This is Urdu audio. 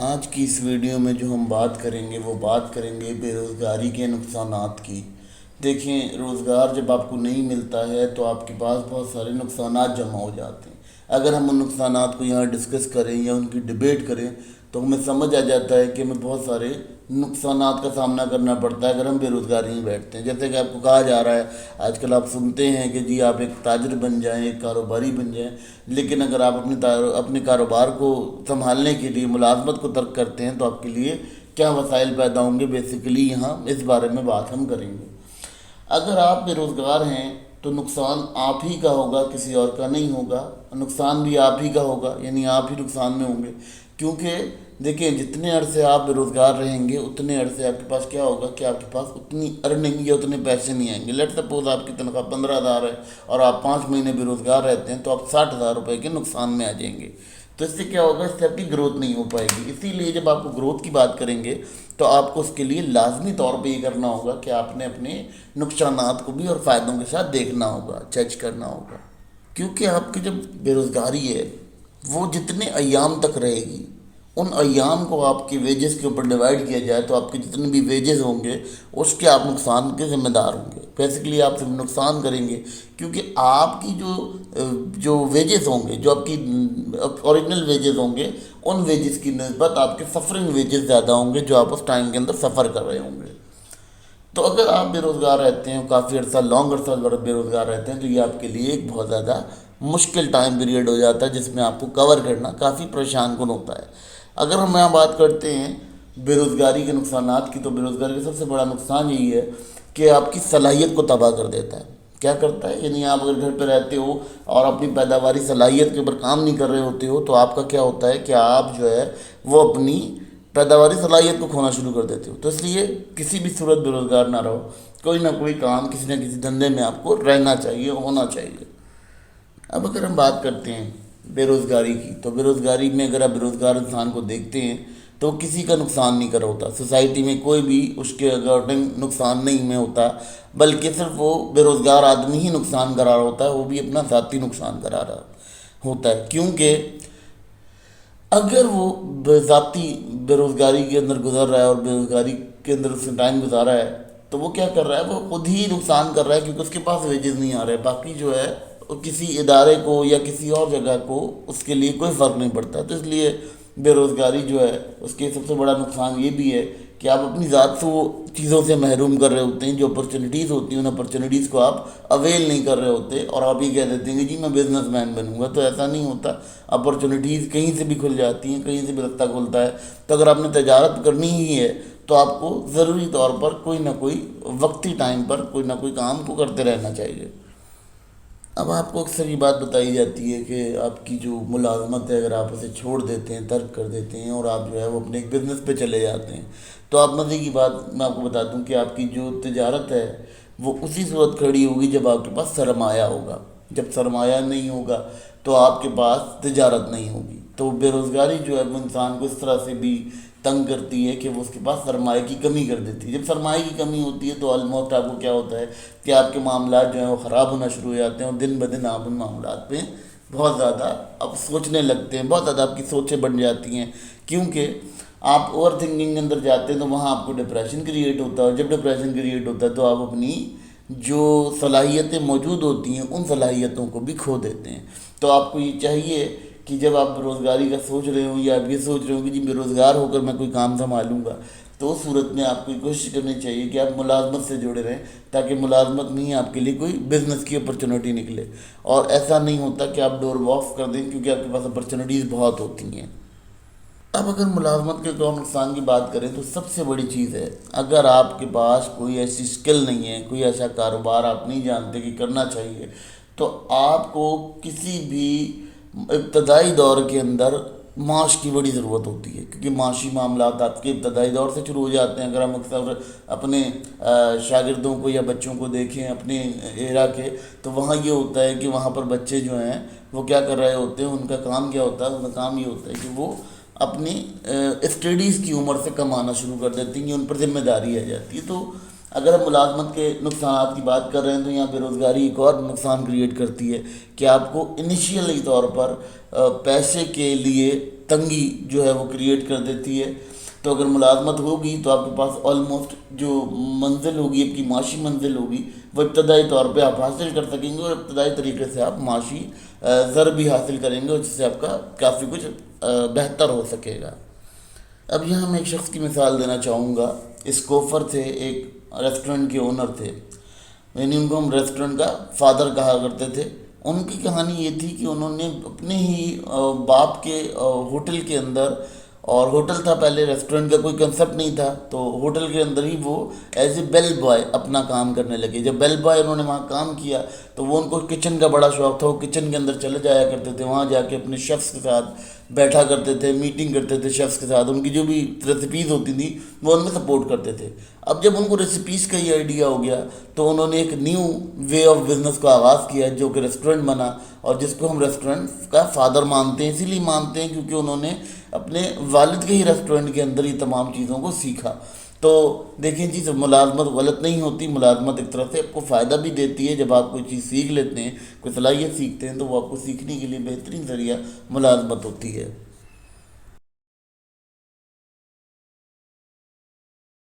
آج کی اس ویڈیو میں جو ہم بات کریں گے وہ بات کریں گے بے روزگاری کے نقصانات کی۔ دیکھیں، روزگار جب آپ کو نہیں ملتا ہے تو آپ کے پاس بہت سارے نقصانات جمع ہو جاتے ہیں۔ اگر ہم ان نقصانات کو یہاں ڈسکس کریں یا ان کی ڈیبیٹ کریں تو ہمیں سمجھ آ جاتا ہے کہ ہمیں بہت سارے نقصانات کا سامنا کرنا پڑتا ہے اگر ہم بے روزگاری میں بیٹھتے ہیں۔ جیسے کہ آپ کو کہا جا رہا ہے، آج کل آپ سنتے ہیں کہ جی آپ ایک تاجر بن جائیں، ایک کاروباری بن جائیں، لیکن اگر آپ اپنے کاروبار کو سنبھالنے کے لیے ملازمت کو ترک کرتے ہیں تو آپ کے لیے کیا وسائل پیدا ہوں گے، بیسیکلی یہاں اس بارے میں بات ہم کریں گے۔ اگر آپ بے روزگار ہیں تو نقصان آپ ہی کا ہوگا، کسی اور کا نہیں ہوگا۔ نقصان بھی آپ ہی کا ہوگا، یعنی آپ ہی نقصان میں ہوں گے، کیونکہ دیکھیں جتنے عرصے آپ بے روزگار رہیں گے اتنے عرصے آپ کے پاس کیا ہوگا کہ آپ کے پاس اتنی ارننگ یا اتنے پیسے نہیں آئیں گے۔ لیٹ سپوز آپ کی تنخواہ 15,000 ہے اور آپ 5 مہینے بے روزگار رہتے ہیں تو آپ 60,000 روپے کے نقصان میں آ جائیں گے۔ تو اس سے کیا ہوگا، اس سے آپ کی گروتھ نہیں ہو پائے گی۔ اسی لیے جب آپ کو گروتھ کی بات کریں گے تو آپ کو اس کے لیے لازمی طور پہ یہ کرنا ہوگا کہ آپ نے اپنے نقصانات کو بھی اور فائدوں کے ساتھ دیکھنا ہوگا، جج کرنا ہوگا، کیونکہ آپ کی جب بے روزگاری ہے وہ جتنے ایام تک رہے گی، ان ایام کو آپ کی ویجز کے اوپر ڈیوائڈ کیا جائے تو آپ کے جتنے بھی ویجز ہوں گے اس کے آپ نقصان کے ذمہ دار ہوں گے۔ بیسیکلی آپ صرف نقصان کریں گے، کیونکہ آپ کی جو ویجز ہوں گے، جو آپ کی اوریجنل ویجز ہوں گے، ان ویجز کی نسبت آپ کے سفرنگ ویجز زیادہ ہوں گے جو آپ اس ٹائم کے اندر سفر کر رہے ہوں گے۔ تو اگر آپ بے روزگار رہتے ہیں، کافی عرصہ لانگ عرصہ بے روزگار رہتے ہیں، تو یہ آپ کے لیے ایک بہت زیادہ مشکل ٹائم پیریڈ ہو جاتا ہے جس میں آپ کو کور کرنا کافی پریشان کن ہوتا ہے۔ اگر ہم یہاں بات کرتے ہیں بے روزگاری کے نقصانات کی، تو بے روزگاری کا سب سے بڑا نقصان یہی ہے کہ آپ کی صلاحیت کو تباہ کر دیتا ہے۔ کیا کرتا ہے، یعنی آپ اگر گھر پہ رہتے ہو اور اپنی پیداواری صلاحیت کے اوپر کام نہیں کر رہے ہوتے ہو تو آپ کا کیا ہوتا ہے کہ آپ جو ہے وہ اپنی پیداواری صلاحیت کو کھونا شروع کر دیتے ہو۔ تو اس لیے کسی بھی صورت بے روزگار نہ رہو، کوئی نہ کوئی کام، کسی نہ کسی دھندے میں آپ کو رہنا چاہیے، ہونا چاہیے۔ اب اگر ہم بات کرتے ہیں بے روزگاری کی، تو بے روزگاری میں اگر آپ بے روزگار انسان کو دیکھتے ہیں تو وہ کسی کا نقصان نہیں کر ہوتا، سوسائٹی میں کوئی بھی اس کے اکارڈنگ نقصان نہیں میں ہوتا، بلکہ صرف وہ بے روزگار آدمی ہی نقصان کرا رہا ہوتا ہے، وہ بھی اپنا ذاتی نقصان کرا رہا ہوتا ہے۔ کیونکہ اگر وہ ذاتی بے روزگاری کے اندر گزر رہا ہے اور بے روزگاری کے اندر اس نے ٹائم گزارا ہے تو وہ کیا کر رہا ہے، وہ خود ہی نقصان کر رہا ہے، کیونکہ اس کے پاس ویجز نہیں آ رہے۔ باقی جو ہے کسی ادارے کو یا کسی اور جگہ کو اس کے لیے کوئی فرق نہیں پڑتا۔ تو اس لیے بے روزگاری جو ہے اس کے سب سے بڑا نقصان یہ بھی ہے کہ آپ اپنی ذات سے وہ چیزوں سے محروم کر رہے ہوتے ہیں، جو اپرچونیٹیز ہوتی ہیں ان اپرچونیٹیز کو آپ اویل نہیں کر رہے ہوتے، اور آپ یہ کہہ دیتے ہیں کہ جی میں بزنس مین بنوں گا۔ تو ایسا نہیں ہوتا، اپرچونیٹیز کہیں سے بھی کھل جاتی ہیں، کہیں سے بھی رستہ کھلتا ہے۔ تو اگر آپ نے تجارت کرنی ہی ہے تو آپ کو ضروری طور پر کوئی نہ کوئی وقتی ٹائم پر کوئی نہ کوئی کام کو کرتے رہنا چاہیے۔ اب آپ کو اکثر یہ بات بتائی جاتی ہے کہ آپ کی جو ملازمت ہے اگر آپ اسے چھوڑ دیتے ہیں، ترک کر دیتے ہیں اور آپ جو ہے وہ اپنے ایک بزنس پہ چلے جاتے ہیں، تو آپ مزے کی بات میں آپ کو بتا دوں کہ آپ کی جو تجارت ہے وہ اسی صورت کھڑی ہوگی جب آپ کے پاس سرمایہ ہوگا۔ جب سرمایہ نہیں ہوگا تو آپ کے پاس تجارت نہیں ہوگی۔ تو بے روزگاری جو ہے وہ انسان کو اس طرح سے بھی تنگ کرتی ہے کہ وہ اس کے پاس سرمایہ کی کمی کر دیتی ہے۔ جب سرمایہ کی کمی ہوتی ہے تو آلموسٹ آپ کو کیا ہوتا ہے کہ آپ کے معاملات جو ہیں وہ خراب ہونا شروع ہو جاتے ہیں، اور دن بدن آپ ان معاملات پہ بہت زیادہ اب سوچنے لگتے ہیں، بہت زیادہ آپ کی سوچیں بن جاتی ہیں، کیونکہ آپ اوور تھنکنگ کے اندر جاتے ہیں تو وہاں آپ کو ڈپریشن کریٹ ہوتا ہے، اور جب ڈپریشن کریٹ ہوتا ہے تو آپ اپنی جو صلاحیتیں موجود ہوتی ہیں ان صلاحیتوں کو بھی کھو دیتے ہیں۔ تو آپ کو یہ چاہیے کہ جب آپ بے روزگاری کا سوچ رہے ہوں یا آپ یہ سوچ رہے ہوں کہ جی بے روزگار ہو کر میں کوئی کام سنبھالوں گا، تو اس صورت میں آپ کو یہ کوشش کرنی چاہیے کہ آپ ملازمت سے جڑے رہیں، تاکہ ملازمت میں ہی آپ کے لیے کوئی بزنس کی اپرچونیٹی نکلے، اور ایسا نہیں ہوتا کہ آپ ڈور آف کر دیں، کیونکہ آپ کے پاس اپرچونیٹیز بہت ہوتی ہیں۔ اب اگر ملازمت کے کام نقصان کی بات کریں تو سب سے بڑی چیز ہے، اگر آپ کے پاس کوئی ایسی سکل نہیں ہے، کوئی ایسا کاروبار آپ نہیں جانتے کہ کرنا چاہیے، تو آپ کو کسی بھی ابتدائی دور کے اندر معاش کی بڑی ضرورت ہوتی ہے، کیونکہ معاشی معاملات آپ کے ابتدائی دور سے شروع ہو جاتے ہیں۔ اگر ہم اکثر اپنے شاگردوں کو یا بچوں کو دیکھیں اپنے ایرا کے، تو وہاں یہ ہوتا ہے کہ وہاں پر بچے جو ہیں وہ کیا کر رہے ہوتے ہیں، ان کا کام کیا ہوتا ہے، ان کا کام یہ ہوتا ہے کہ وہ اپنی اسٹڈیز کی عمر سے کمانا شروع کر دیتی ہیں، ان پر ذمہ داری آ جاتی ہے۔ تو اگر ہم ملازمت کے نقصانات کی بات کر رہے ہیں تو یہاں بے روزگاری ایک اور نقصان کریٹ کرتی ہے کہ آپ کو انیشیلی طور پر پیسے کے لیے تنگی جو ہے وہ کریٹ کر دیتی ہے۔ تو اگر ملازمت ہوگی تو آپ کے پاس آلموسٹ جو منزل ہوگی، آپ کی معاشی منزل ہوگی، وہ ابتدائی طور پہ آپ حاصل کر سکیں گے، اور ابتدائی طریقے سے آپ معاشی زر بھی حاصل کریں گے، اور جس سے آپ کا کافی کچھ بہتر ہو سکے گا۔ اب یہاں میں ایک شخص کی مثال دینا چاہوں گا۔ اسکوفر تھے، ایک ریسٹورنٹ کے اونر تھے، یعنی ان کو ہم ریسٹورنٹ کا فادر کہا کرتے تھے۔ ان کی کہانی یہ تھی کہ انہوں نے اپنے ہی باپ کے ہوٹل کے اندر، اور ہوٹل تھا پہلے، ریسٹورنٹ کا کوئی کنسپٹ نہیں تھا، تو ہوٹل کے اندر ہی وہ ایز اے بیل بوائے اپنا کام کرنے لگے۔ جب بیل بوائے انہوں نے وہاں کام کیا تو وہ ان کو کچن کا بڑا شوق تھا، وہ کچن کے اندر چلے جایا کرتے تھے، وہاں جا کے اپنے شیفس کے ساتھ بیٹھا کرتے تھے، میٹنگ کرتے تھے شیفس کے ساتھ، ان کی جو بھی ریسیپیز ہوتی تھیں وہ ان میں سپورٹ کرتے تھے۔ اب جب ان کو ریسیپیز کا یہ آئیڈیا ہو گیا تو انہوں نے ایک نیو وے آف بزنس کا آغاز کیا، جو کہ ریسٹورنٹ بنا، اور جس کو ہم ریسٹورنٹ کا فادر مانتے ہیں، اسی لیے مانتے ہیں کیونکہ انہوں نے اپنے والد کے ہی ریسٹورنٹ کے اندر ہی تمام چیزوں کو سیکھا۔ تو دیکھیں جی، ملازمت غلط نہیں ہوتی، ملازمت ایک طرح سے آپ کو فائدہ بھی دیتی ہے۔ جب آپ کوئی چیز سیکھ لیتے ہیں، کوئی صلاحیت سیکھتے ہیں، تو وہ آپ کو سیکھنے کے لیے بہترین ذریعہ ملازمت ہوتی ہے۔